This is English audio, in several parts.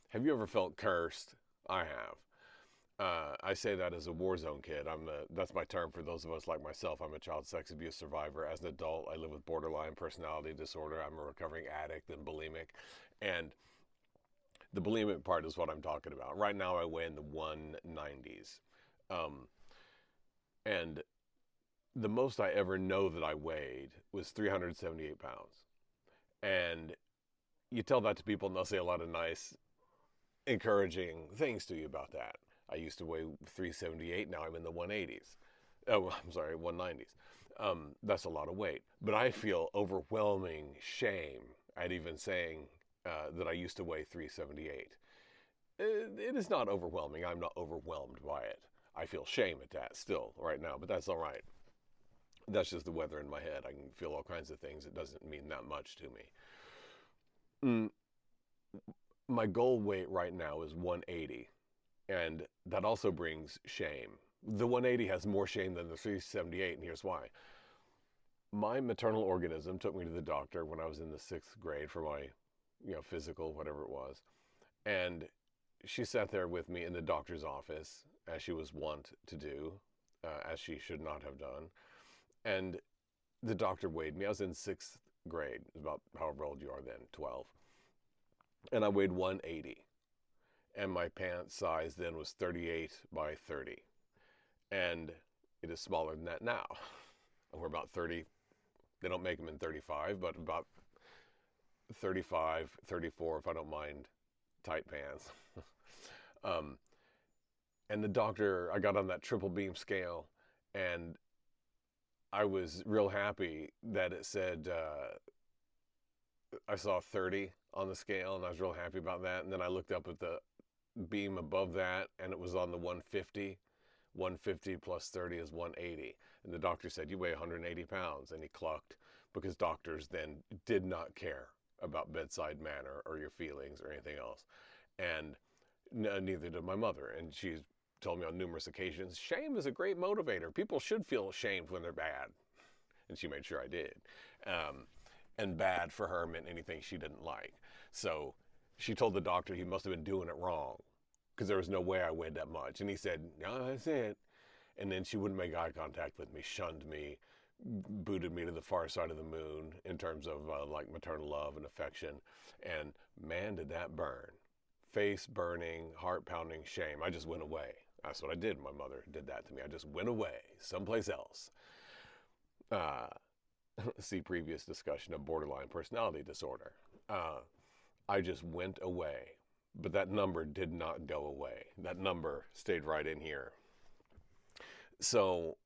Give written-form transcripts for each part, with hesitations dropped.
Have you ever felt cursed? I have. I say that as a war zone kid. That's my term for those of us like myself. I'm a child sex abuse survivor. As an adult, I live with borderline personality disorder. I'm a recovering addict and bulimic. And the bulimic part is what I'm talking about. Right now, I weigh in the 190s. Um, and the most I ever know that I weighed was 378 pounds. And you tell that to people, and they'll say a lot of nice, encouraging things to you about that. I used to weigh 378. Now I'm in the 180s. Oh, I'm sorry, 190s. That's a lot of weight. But I feel overwhelming shame at even saying that I used to weigh 378. It is not overwhelming. I'm not overwhelmed by it. I feel shame at that still right now, but that's all right. That's just the weather in my head. I can feel all kinds of things. It doesn't mean that much to me. Mm, my goal weight right now is 180, and that also brings shame. The 180 has more shame than the 378, and here's why. My maternal organism took me to the doctor when I was in the 6th grade for my, physical, whatever it was. And she sat there with me in the doctor's office, as she was wont to do, as she should not have done. And the doctor weighed me. I was in 6th grade, about however old you are then, 12. And I weighed 180. And my pants size then was 38 by 30. And it is smaller than that now. And we're about 30. They don't make them in 35, but about 35, 34 if I don't mind tight pants. um, and the doctor, I got on that triple beam scale, and I was real happy that it said, I saw 30 on the scale, and I was real happy about that. And then I looked up at the beam above that, and it was on the 150. 150 plus 30 is 180. And the doctor said, you weigh 180 pounds. And he clucked, because doctors then did not care about bedside manner or your feelings or anything else. And neither did my mother. And she's told me on numerous occasions, shame is a great motivator. People should feel ashamed when they're bad. And she made sure I did. And bad for her meant anything she didn't like. So she told the doctor he must have been doing it wrong, because there was no way I weighed that much. And he said, no, that's it. And then she wouldn't make eye contact with me, shunned me, booted me to the far side of the moon in terms of like maternal love and affection. And man, did that burn. Face burning, heart pounding shame. I just went away. That's what I did. My mother did that to me. I just went away someplace else. Uh, See previous discussion of borderline personality disorder. I just went away. But that number did not go away. That number stayed right in here. So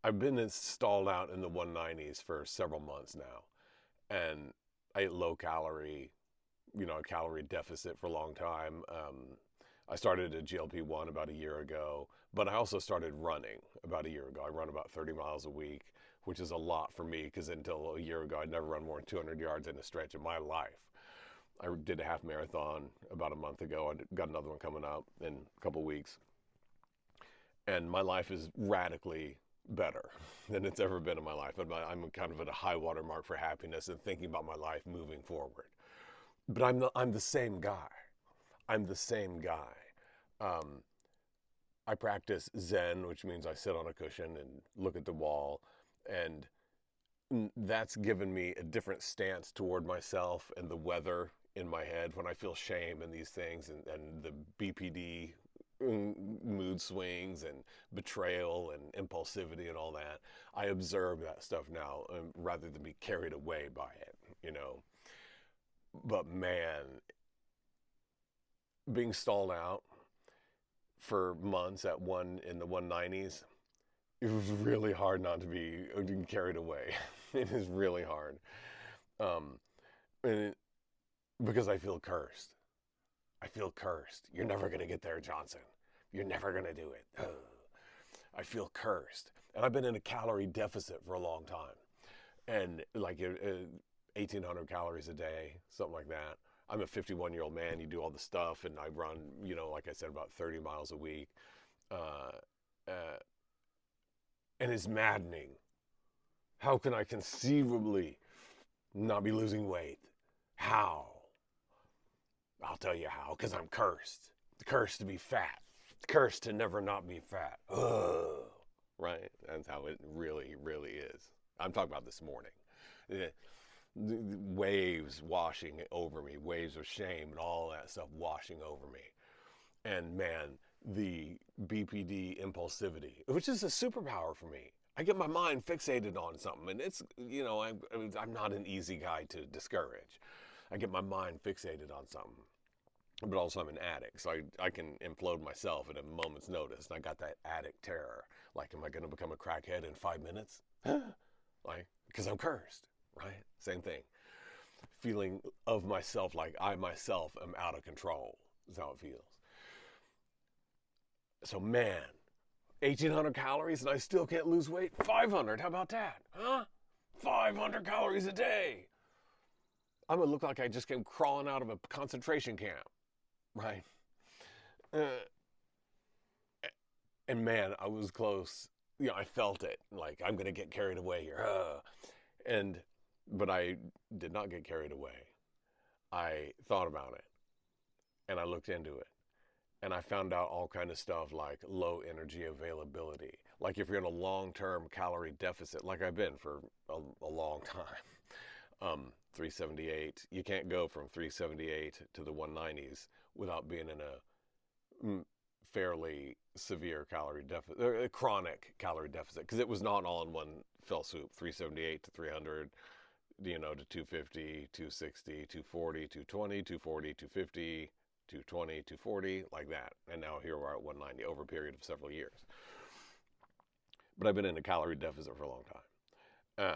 I've been installed out in the 190s for several months now. And I ate low calorie, a calorie deficit for a long time. I started a GLP-1 about a year ago, but I also started running about a year ago. I run about 30 miles a week, which is a lot for me, because until a year ago, I'd never run more than 200 yards in a stretch in my life. I did a half marathon about a month ago. I got another one coming up in a couple weeks. And my life is radically better than it's ever been in my life. I'm kind of at a high water mark for happiness and thinking about my life moving forward. But I'm the same guy. I'm the same guy. Um, I practice Zen, which means I sit on a cushion and look at the wall. And that's given me a different stance toward myself and the weather in my head when I feel shame and these things, and the BPD mood swings and betrayal and impulsivity and all that. I observe that stuff now, rather than be carried away by it. But man, being stalled out for months in the 190s, it was really hard not to be carried away. It is really hard. Um, and because I feel cursed. I feel cursed. You're never going to get there, Johnson. You're never going to do it. Ugh. I feel cursed. And I've been in a calorie deficit for a long time. And like 1,800 calories a day, something like that. I'm a 51-year-old man. You do all the stuff, and I run, like I said, about 30 miles a week. Uh, uh, and it's maddening. How can I conceivably not be losing weight? How? I'll tell you how, because I'm cursed. Cursed to be fat. Cursed to never not be fat. Ugh. Right? That's how it really, really is. I'm talking about this morning. The waves washing over me, waves of shame and all that stuff washing over me. And man, the BPD impulsivity, which is a superpower for me. I get my mind fixated on something, and it's, I'm not an easy guy to discourage. I get my mind fixated on something, but also I'm an addict, so I can implode myself at a moment's notice. And I got that addict terror. Like, am I going to become a crackhead in 5 minutes? Like, because I'm cursed, right? Same thing. Feeling of myself like I myself am out of control is how it feels. So, man, 1,800 calories and I still can't lose weight? 500, how about that? Huh? 500 calories a day. I'm going to look like I just came crawling out of a concentration camp, right? And man, I was close. I felt it. Like, I'm going to get carried away here. But I did not get carried away. I thought about it and I looked into it. And I found out all kind of stuff like low energy availability. Like if you're in a long-term calorie deficit, like I've been for a long time, 378, you can't go from 378 to the 190s without being in a fairly severe calorie deficit, a chronic calorie deficit, because it was not all in one fell swoop. 378 to 300, to 250, 260, 240, 220, 240, 250, 220, 240, like that. And now here we're at 190 over a period of several years. But I've been in a calorie deficit for a long time.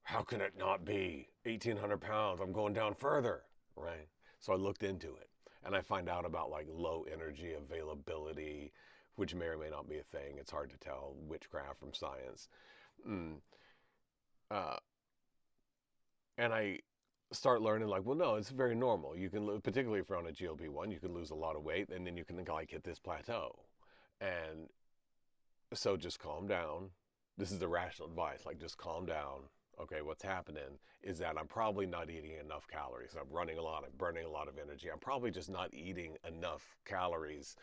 How can it not be 1,800 pounds? I'm going down further, right? So I looked into it and I find out about like low energy availability, which may or may not be a thing. It's hard to tell witchcraft from science. And I start learning like, well, no, it's very normal. You can, particularly if you're on a GLP-1, you can lose a lot of weight and then you can like hit this plateau. And so just calm down. This is the rational advice. Like, just calm down. Okay, what's happening is that I'm probably not eating enough calories. I'm running a lot. I'm burning a lot of energy. I'm probably just not eating enough calories.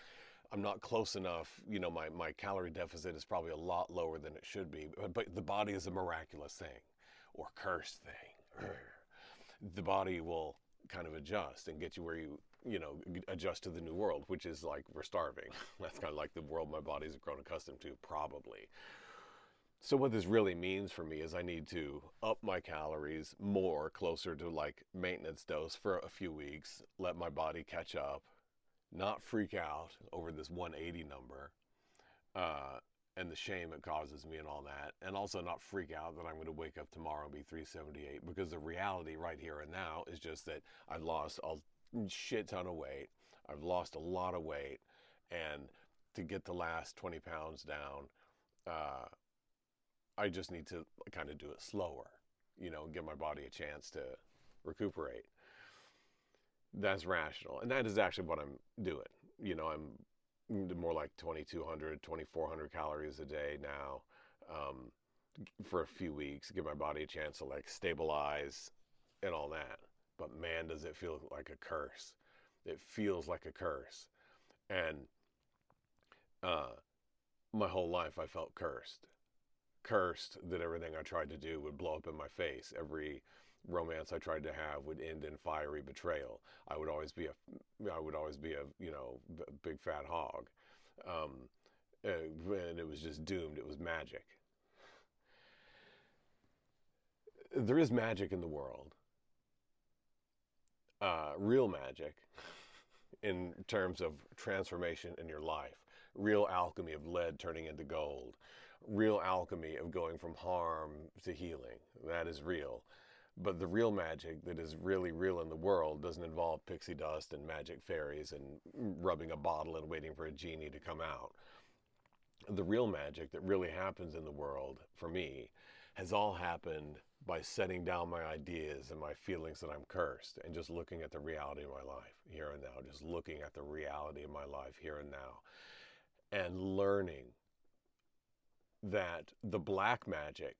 I'm not close enough. My calorie deficit is probably a lot lower than it should be. But the body is a miraculous thing or cursed thing. The body will kind of adjust and get you where you adjust to the new world, which is like we're starving. That's kind of like the world my body's grown accustomed to, probably. So what this really means for me is I need to up my calories more, closer to like maintenance dose for a few weeks, let my body catch up, not freak out over this 180 number, and the shame it causes me and all that, and also not freak out that I'm going to wake up tomorrow and be 378, because the reality right here and now is just that I've lost a shit ton of weight. I've lost a lot of weight, and to get the last 20 pounds down, I just need to kind of do it slower, give my body a chance to recuperate. That's rational. And that is actually what I'm doing. I'm more like 2,200, 2,400 calories a day now, for a few weeks, give my body a chance to like stabilize and all that. But man, does it feel like a curse. It feels like a curse. And my whole life I felt cursed. Cursed that everything I tried to do would blow up in my face. Every romance I tried to have would end in fiery betrayal. I would always be a big fat hog. And it was just doomed. It was magic. There is magic in the world. Real magic in terms of transformation in your life. Real alchemy of lead turning into gold. Real alchemy of going from harm to healing. That is real. But the real magic that is really real in the world doesn't involve pixie dust and magic fairies and rubbing a bottle and waiting for a genie to come out. The real magic that really happens in the world, for me, has all happened by setting down my ideas and my feelings that I'm cursed and just looking at the reality of my life here and now. Just looking at the reality of my life here and now. And learning that the black magic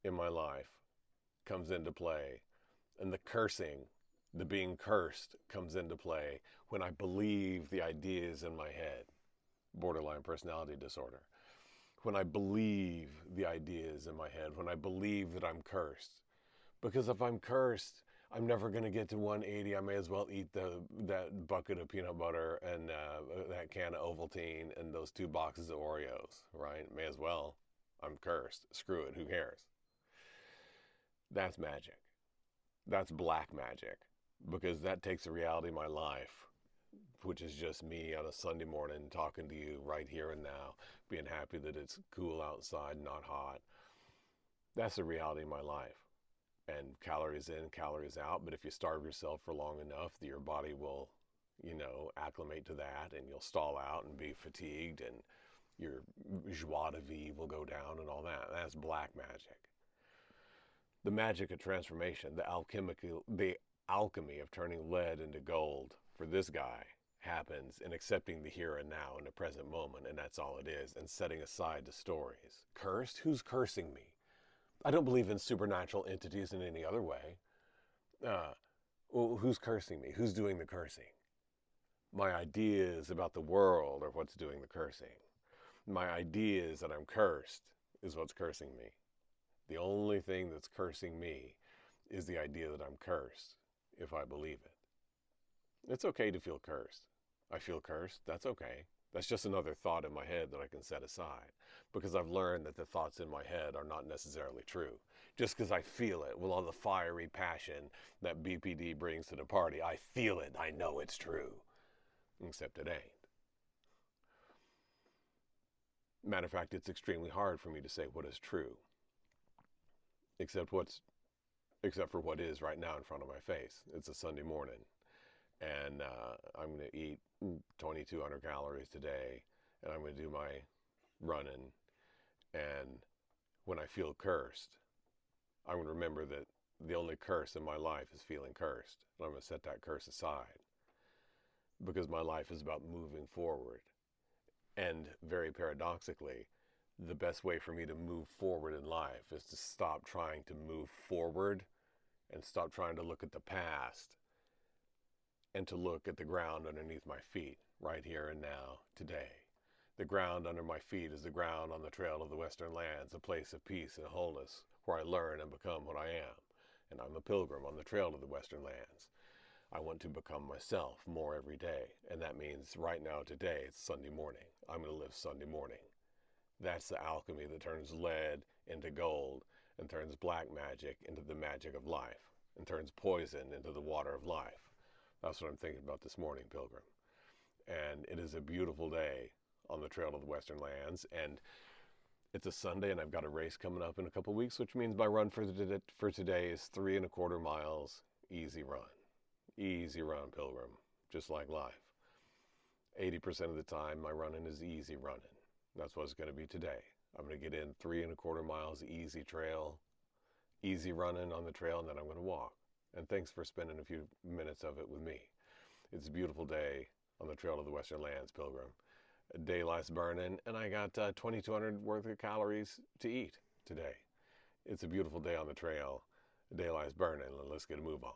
in my life comes into play, and the cursing The being cursed comes into play when I believe the ideas in my head, borderline personality disorder. When I believe the ideas in my head, when I believe that I'm cursed. Because if I'm cursed, I'm never going to get to 180. I may as well eat that bucket of peanut butter and that can of Ovaltine and those 2 boxes of Oreos, right? May as well. I'm cursed. Screw it. Who cares? That's magic. That's black magic. Because that takes the reality of my life, which is just me on a Sunday morning talking to you right here and now, being happy that it's cool outside, not hot. That's the reality of my life. And calories in, calories out. But if you starve yourself for long enough, your body will, acclimate to that, and you'll stall out and be fatigued, and your joie de vivre will go down and all that. That's black magic. The magic of transformation, the alchemy of turning lead into gold for this guy happens in accepting the here and now in the present moment, and that's all it is, and setting aside the stories. Cursed? Who's cursing me? I don't believe in supernatural entities in any other way. Well, who's cursing me? Who's doing the cursing? My ideas about the world are what's doing the cursing. My ideas that I'm cursed is what's cursing me. The only thing that's cursing me is the idea that I'm cursed, if I believe it. It's okay to feel cursed. I feel cursed. That's okay. That's just another thought in my head that I can set aside, because I've learned that the thoughts in my head are not necessarily true. Just because I feel it with all the fiery passion that BPD brings to the party, I feel it. I know it's true. Except it ain't. Matter of fact, it's extremely hard for me to say what is true, except for what is right now in front of my face. It's a Sunday morning, and I'm going to eat 2,200 calories today, and I'm going to do my running. And when I feel cursed, I'm going to remember that the only curse in my life is feeling cursed. And I'm going to set that curse aside, because my life is about moving forward. And very paradoxically, the best way for me to move forward in life is to stop trying to move forward and stop trying to look at the past, and to look at the ground underneath my feet right here and now, today. The ground under my feet is the ground on the trail of the Western Lands, a place of peace and wholeness where I learn and become what I am. And I'm a pilgrim on the trail of the Western Lands. I want to become myself more every day. And that means right now, today, it's Sunday morning. I'm going to live Sunday morning. That's the alchemy that turns lead into gold and turns black magic into the magic of life and turns poison into the water of life. That's what I'm thinking about this morning, Pilgrim. And it is a beautiful day on the trail of the Western Lands. And it's a Sunday, and I've got a race coming up in a couple weeks, which means my run for today is 3.25 miles, easy run. Easy run, Pilgrim, just like life. 80% of the time, my running is easy running. That's what it's going to be today. I'm going to get in 3.25 miles, easy trail, easy running on the trail, and then I'm going to walk. And thanks for spending a few minutes of it with me. It's a beautiful day on the trail of the Western Lands, Pilgrim. Daylight's burning, and I got 2,200 worth of calories to eat today. It's a beautiful day on the trail. Daylight's burning, and let's get a move on.